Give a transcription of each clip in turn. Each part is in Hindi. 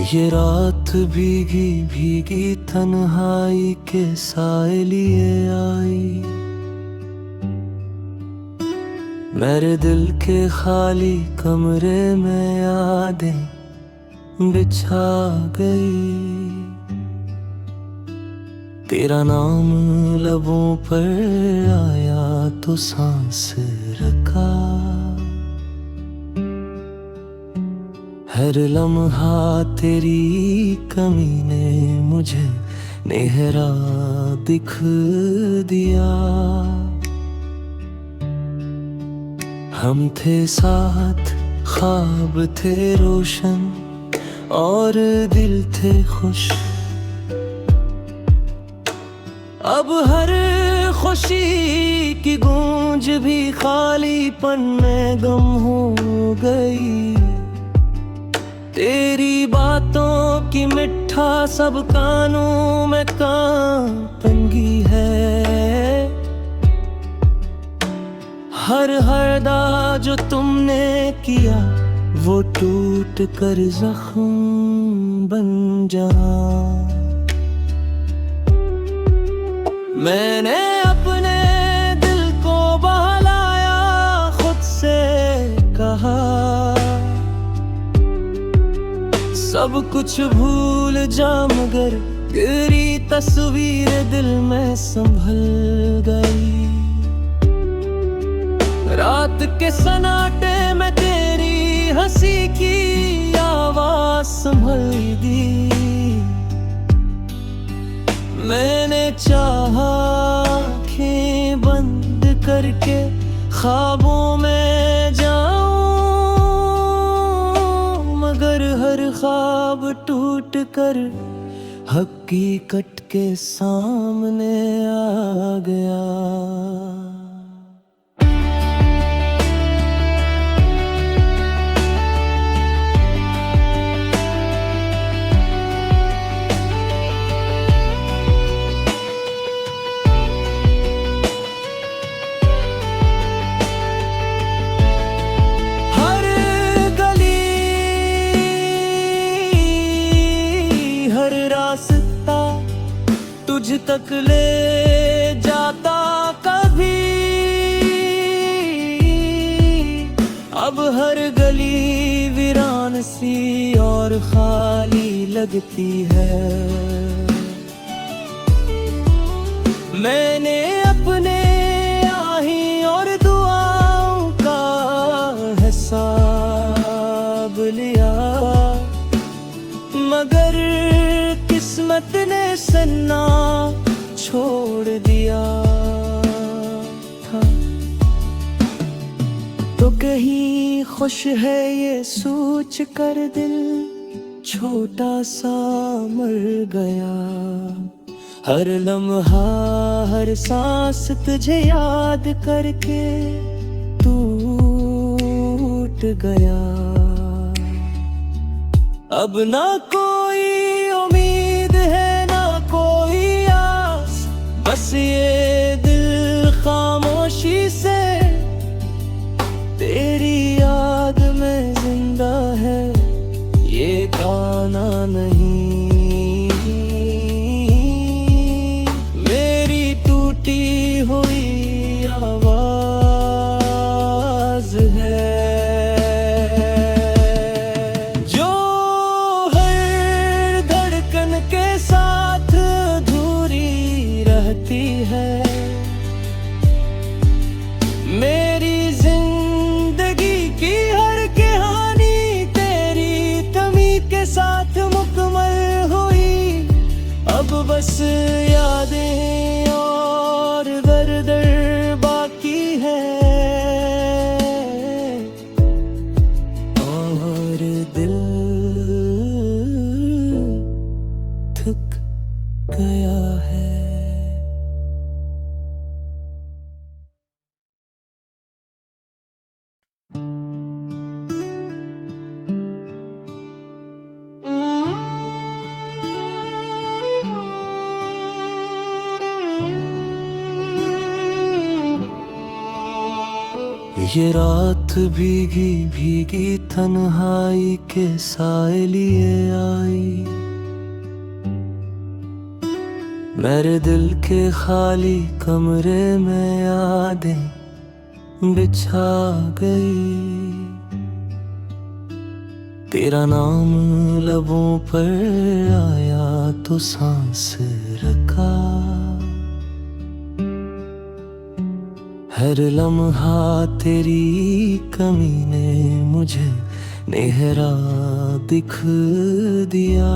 ये रात भीगी भीगी तन्हाई के साए लिए आई। मेरे दिल के खाली कमरे में यादें बिछा गई। तेरा नाम लबों पर आया तो सांस रखा। हर लम्हा तेरी कमी ने मुझे नेहरा दिख दिया। हम थे साथ, ख्वाब थे रोशन और दिल थे खुश। अब हर खुशी की गूंज भी खालीपन में गम हो गई। तेरी बातों की मिठा सब कानों में कांपंगी है। हर हरदा जो तुमने किया वो टूट कर जख्म बन जा। मैंने अपने दिल को बहलाया, खुद से कहा सब कुछ भूल जा, मगर गिरी तस्वीर दिल में संभल गई। रात के सन्नाटे में तेरी हंसी की आवाज संभल दी। मैंने चाहा आँखें बंद करके ख्वाबों में जाऊं, मगर हर ख्वाब टूट कर हकीकत के सामने आ गया। तुझ तक ले जाता कभी, अब हर गली वीरान सी और खाली लगती है। मैंने अपने आही और दुआओं का हिसाब लिया, मगर किस्मत ने सन्ना छोड़ दिया था। तो कहीं खुश है ये सोच कर दिल छोटा सा मर गया। हर लम्हा हर सांस तुझे याद करके टूट गया। अब ना कोई उम्मीद है ना कोई आस, बस ये दिल खामोशी से तेरी याद में जिंदा है। ये गाना नहीं मेरी टूटी हुई आवाज है। है मेरी जिंदगी की हर कहानी तेरी कमी के साथ मुकम्मल हुई। अब बस यादें और दर्द बाकी है और दिल थक गया है। ये रात भीगी भीगी तन्हाई के साए लिए आई। मेरे दिल के खाली कमरे में यादें बिछा गई। तेरा नाम लबों पर आया तो सांस रखा। हर लम्हा तेरी कमी ने मुझे नेहरा दिख दिया।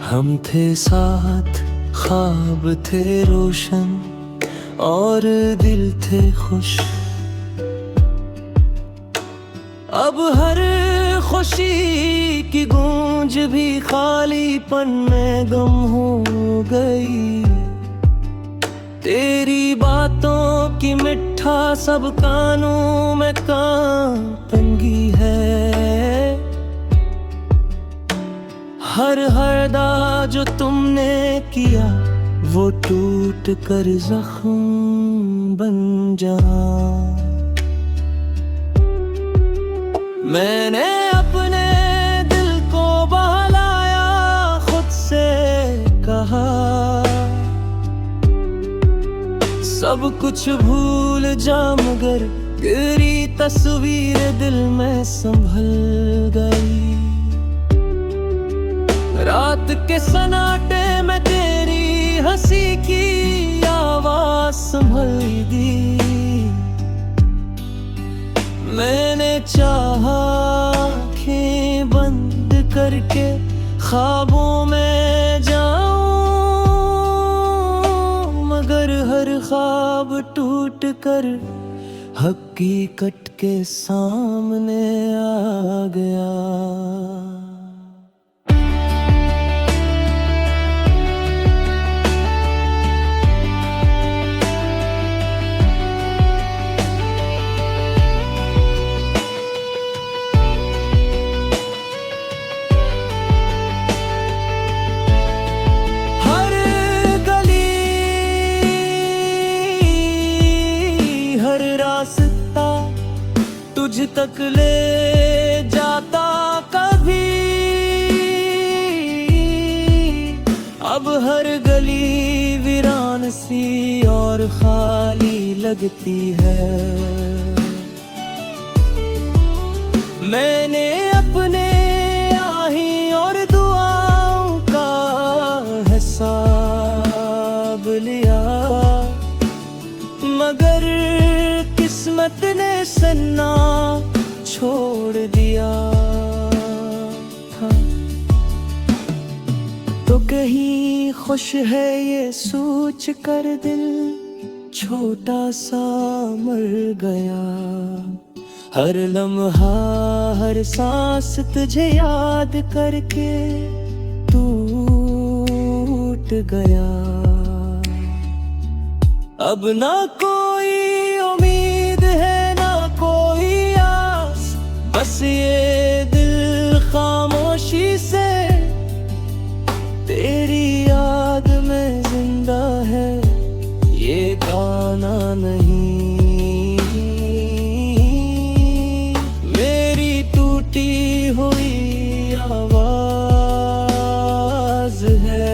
हम थे साथ, ख्वाब थे रोशन और दिल थे खुश। अब हर खुशी की गूंज भी खालीपन में गम हो गई। तेरी बातों की मिठा सब कानों में कांपंगी है। हर हरदा जो तुमने किया वो टूट कर जख्म बन जा। मैंने अपने दिल को बहलाया, खुद से कहा सब कुछ भूल जा, मगर तेरी तस्वीर दिल में संभल गई। रात के सन्नाटे में तेरी हंसी की आवाज संभल दी। मैंने चाहा आँखें बंद करके ख्वाबों में जाऊं, मगर हर ख्वाब टूट कर हकीकत के सामने आ गया। तुझ तक ले जाता कभी, अब हर गली वीरान सी और खाली लगती है। मैंने अपने आही और दुआओं का हिसाब लिया, मगर किस्मत ने सन्ना छोड़ दिया था। तो कहीं खुश है ये सोच कर दिल छोटा सा मर गया। हर लम्हा हर सांस तुझे याद करके टूट गया। अब ना कोई उम्मीद है ना कोई आस, बस ये दिल खामोशी से तेरी याद में जिंदा है। ये गाना नहीं मेरी टूटी हुई आवाज है।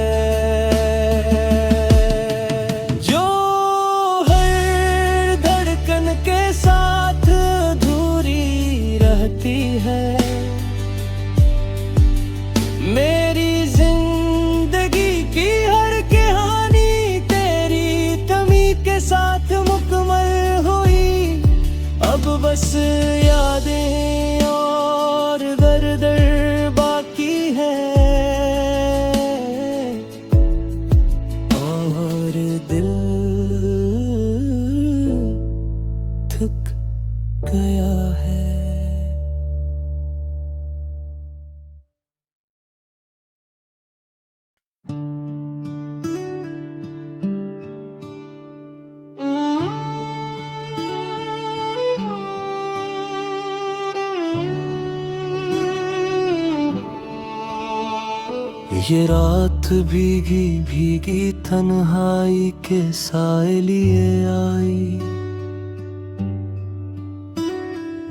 मेरी जिंदगी की हर कहानी तेरी तमी के साथ मुकम्मल हुई। अब बस यादें और दर्द बाकी है और दिल थक गया है। ये रात भीगी भीगी तन्हाई के साए लिए आई।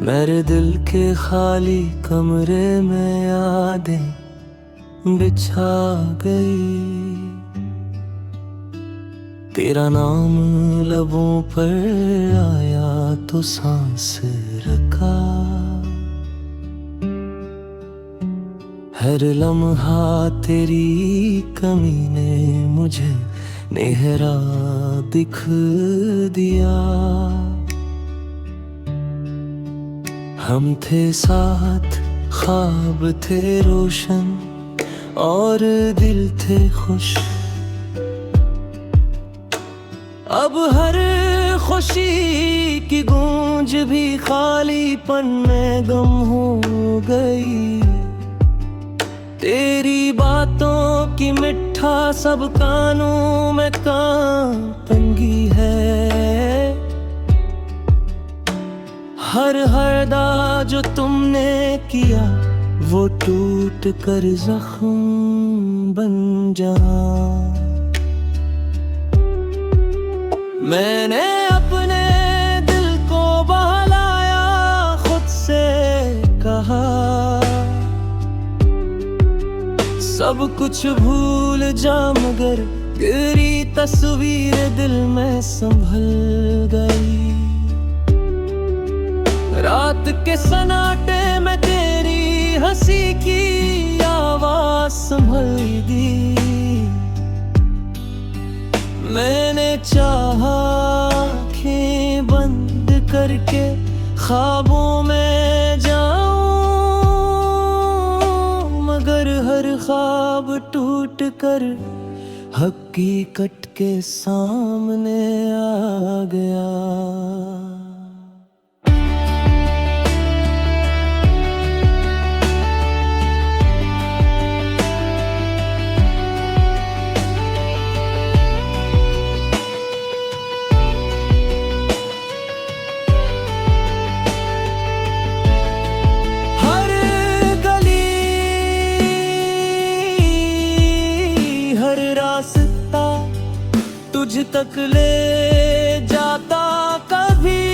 मेरे दिल के खाली कमरे में यादें बिछा गई। तेरा नाम लबों पर आया तो सांस रखा। हर लम्हा तेरी कमी ने मुझे नेहरा दिख दिया। हम थे साथ, ख्वाब थे रोशन और दिल थे खुश। अब हर खुशी की गूंज भी खालीपन में गम हो गई। तेरी बातों की मिठा सब कानों में कांपंगी है। हर हरदा जो तुमने किया वो टूट कर जख्म बन जा। मैंने अपने दिल को बहलाया, खुद से कहा सब कुछ भूल जा, मगर तेरी तस्वीर दिल में संभल गई। रात के सन्नाटे में तेरी हंसी की आवाज संभल दी। मैंने चाहा आँखें बंद करके ख्वाबों में जाऊं, मगर हर ख्वाब टूट कर हकीकत के सामने आ गया। तुझ तक ले जाता कभी,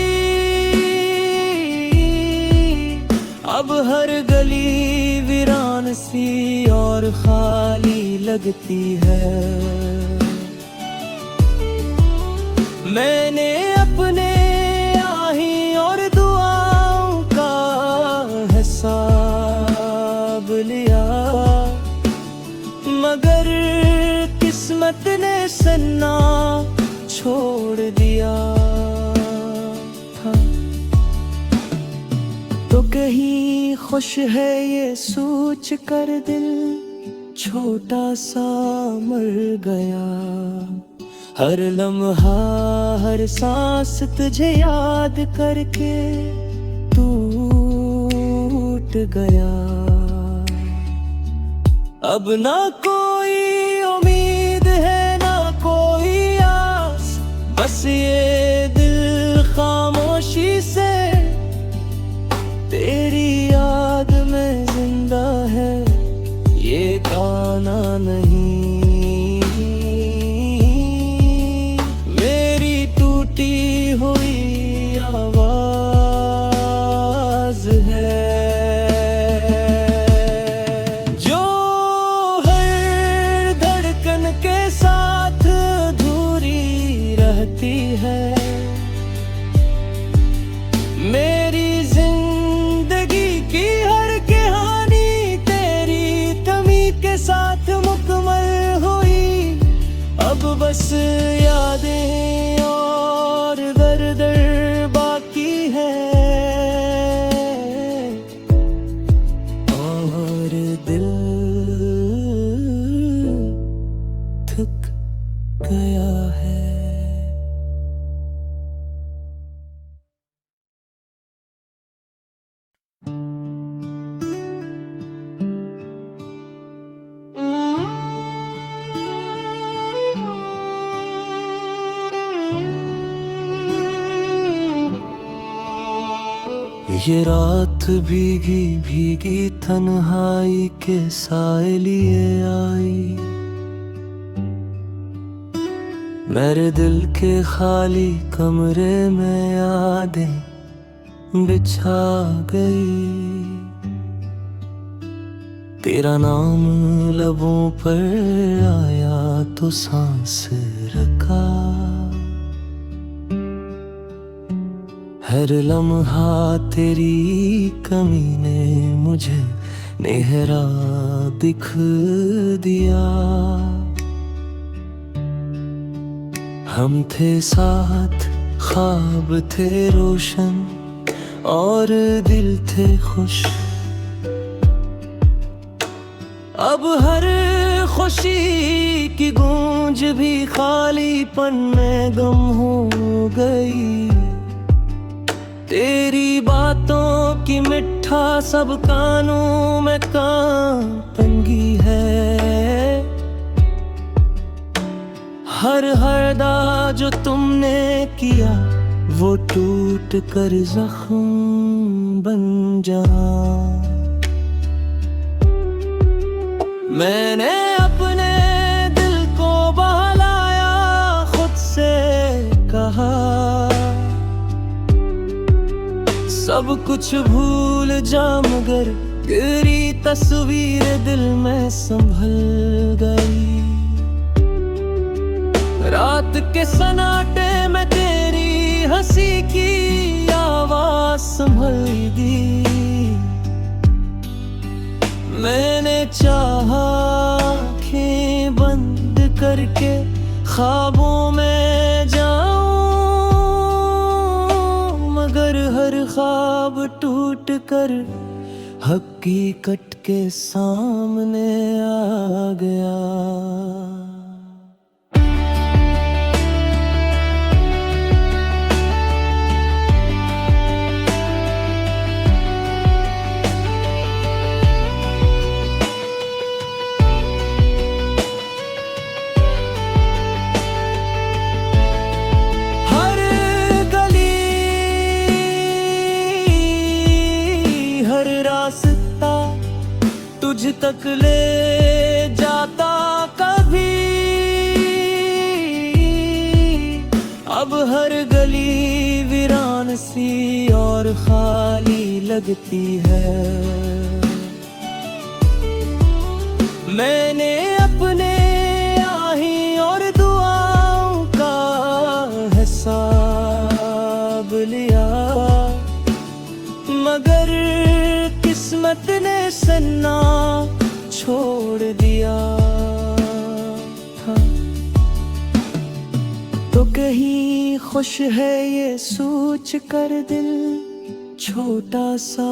अब हर गली वीरान सी और खाली लगती है। मैंने अपने आही और दुआओं का हिसाब लिया, मगर किस्मत ने सन्ना छोड़ दिया था। तो कहीं खुश है ये सोच कर दिल छोटा सा मर गया। हर लम्हा हर सांस तुझे याद करके टूट गया। अब ना कोई उम्मीद है ना कोई आस, बस ये दिल खामोशी से तेरी याद में जिंदा है। ये गाना नहीं मेरी टूटी हुई आवाज है। है मेरी जिंदगी की हर कहानी तेरी कमी के साथ मुकम्मल हुई। अब बस यादें और दर्द बाकी है और दिल थक गया है। ये रात भीगी भीगी तन्हाई के साए लिए आई। मेरे दिल के खाली कमरे में यादें बिछा गई। तेरा नाम लबों पर आया तो सांस रखा। हर लम्हा तेरी कमी ने मुझे नेहरा दिख दिया। हम थे साथ, ख्वाब थे रोशन और दिल थे खुश। अब हर खुशी की गूंज भी खालीपन में गुम हो गई। तेरी बातों की मिठा सब कानों में कांपंगी है। हर हरदा जो तुमने किया वो टूट कर जख्म बन जा। मैंने अपने दिल को बहलाया, खुद से कहा सब कुछ भूल जा, मगर गिरी तस्वीर दिल में संभल गई। रात के सन्नाटे में तेरी हंसी की आवाज संभल दी। मैंने चाहा आँखें बंद करके ख्वाबों में जाऊं, मगर हर ख्वाब टूट कर हकीकत के सामने आ गया। तुझ तक ले जाता कभी, अब हर गली वीरान सी और खाली लगती है। मैंने अपने आही और दुआओं का हिसाब लिया, मगर किस्मत ने सन्ना छोड़ दिया था। तो कहीं खुश है ये सोच कर दिल छोटा सा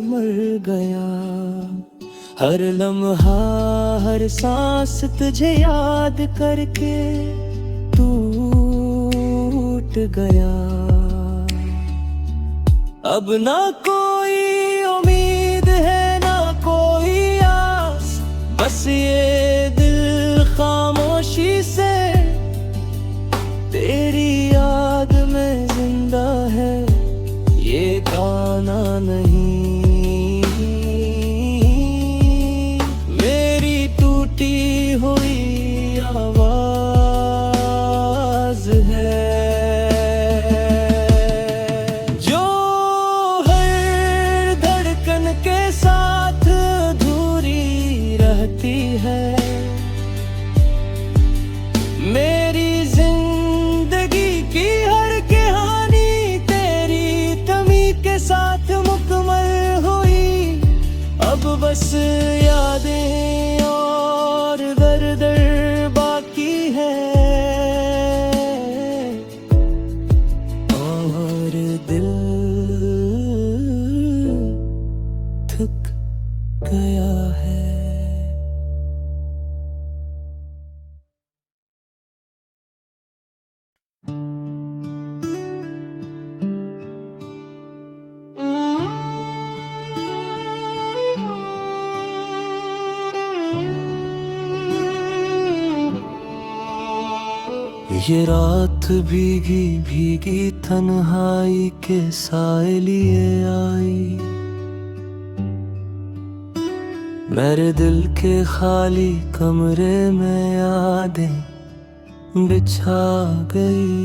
मर गया। हर लम्हा हर सांस तुझे याद करके टूट गया। अब ना कोई उम्मीद है ना कोई आस, बस ये दिल खामोशी से तेरी याद में जिंदा है। ये गाना नहीं मेरी टूटी हुई आवाज है, है मेरी जिंदगी की हर कहानी तेरी कमी के साथ मुकम्मल हुई। अब बस यादें और दर्द बाकी है और दिल थक गया है। ये रात भीगी भीगी तन्हाई के साए लिए आई। मेरे दिल के खाली कमरे में यादें बिछा गई।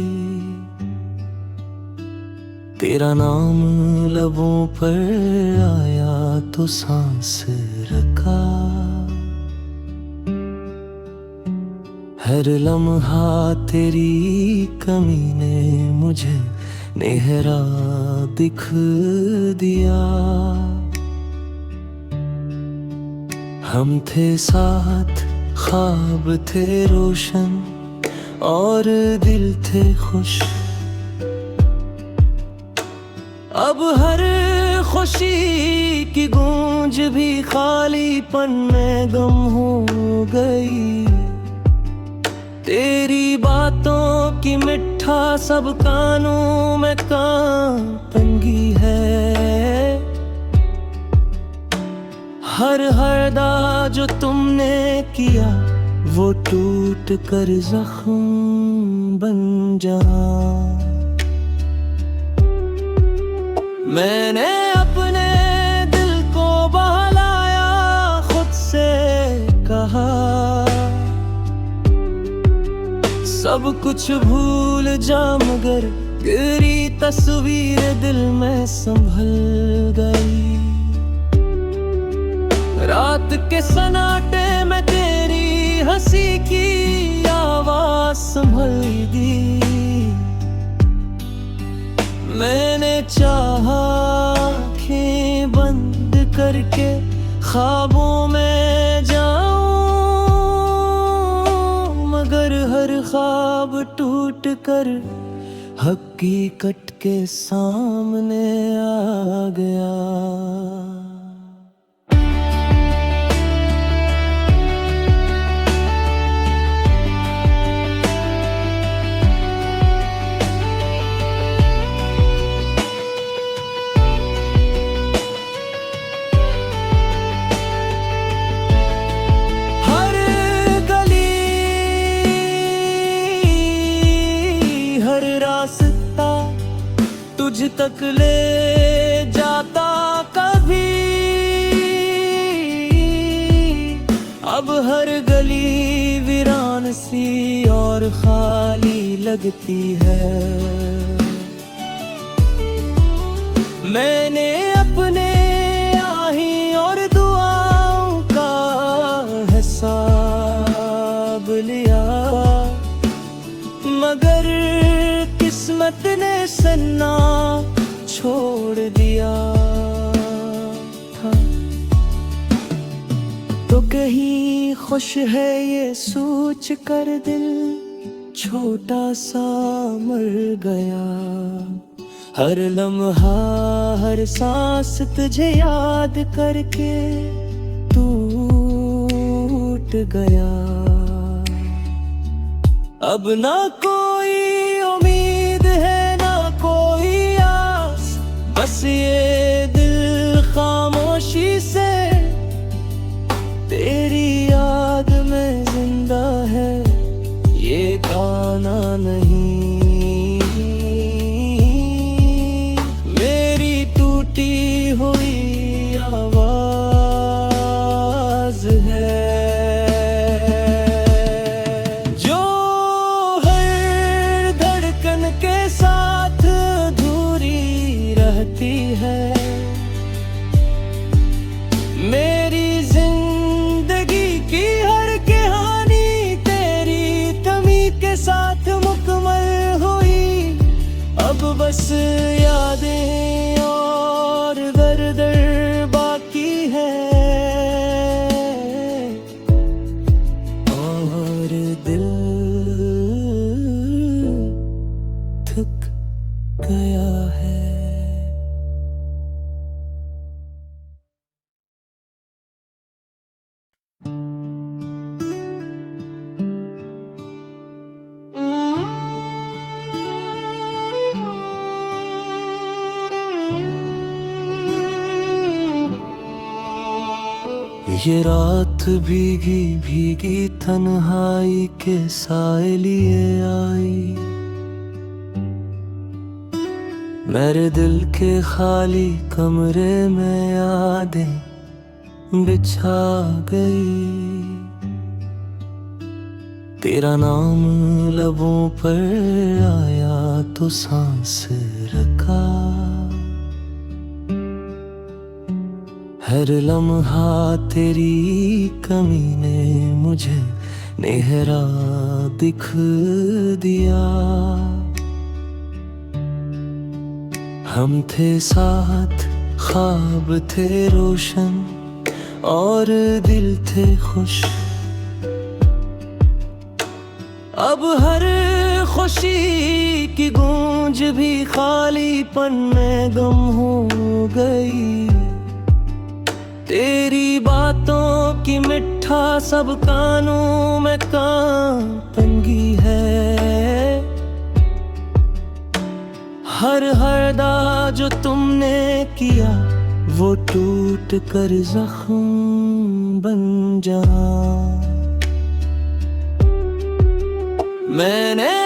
तेरा नाम लबों पर आया तो सांस रखा। हर लम्हा तेरी कमी ने मुझे नेहरा दिख दिया। हम थे साथ, ख्वाब थे रोशन और दिल थे खुश। अब हर खुशी की गूंज भी खालीपन में गम हो गई। तेरी बातों की मिठा सब कानों में कांपंगी है। हर हरदा जो तुमने किया वो टूट कर जख्म बन जा। मैंने अपने दिल को बहलाया, खुद से कहा सब कुछ भूल जा, मगर गिरी तस्वीर दिल में संभल गई। रात के सन्नाटे में तेरी हंसी की आवाज संभल दी। मैंने चाहा आँखें बंद करके ख्वाबों में जाऊं, मगर हर ख्वाब टूट कर हकीकत के सामने आ गया। तुझ तक ले जाता कभी, अब हर गली वीरान सी और खाली लगती है। मैंने अपने आही और दुआओं का हिसाब लिया, मगर किस्मत ने सन्ना छोड़ दिया था। तो कहीं खुश है ये सोच कर दिल छोटा सा मर गया। हर लम्हा हर सांस तुझे याद करके टूट गया। अब ना कोई उम्मीद है ना कोई आस, बस ये दिल खामोशी से तेरी याद में जिंदा है। ये गाना नहीं मेरी टूटी हुई आवाज है। है मेरी जिंदगी की हर कहानी तेरी कमी के साथ मुकम्मल हुई। अब बस यादें और दर्द बाकी है और दिल थक गया है। ये रात भीगी भीगी तन्हाई के साए लिए आई। मेरे दिल के खाली कमरे में यादें बिछा गई। तेरा नाम लबों पर आया तो सांस रखा। हर लम्हा तेरी कमी ने मुझे नेहरा दिख दिया। हम थे साथ, ख्वाब थे रोशन और दिल थे खुश। अब हर खुशी की गूंज भी खालीपन में गम हो गई। तेरी बातों की मिठा सब कानों में कांपंगी है। हर हरदा जो तुमने किया वो टूट कर जख्म बन जा। मैंने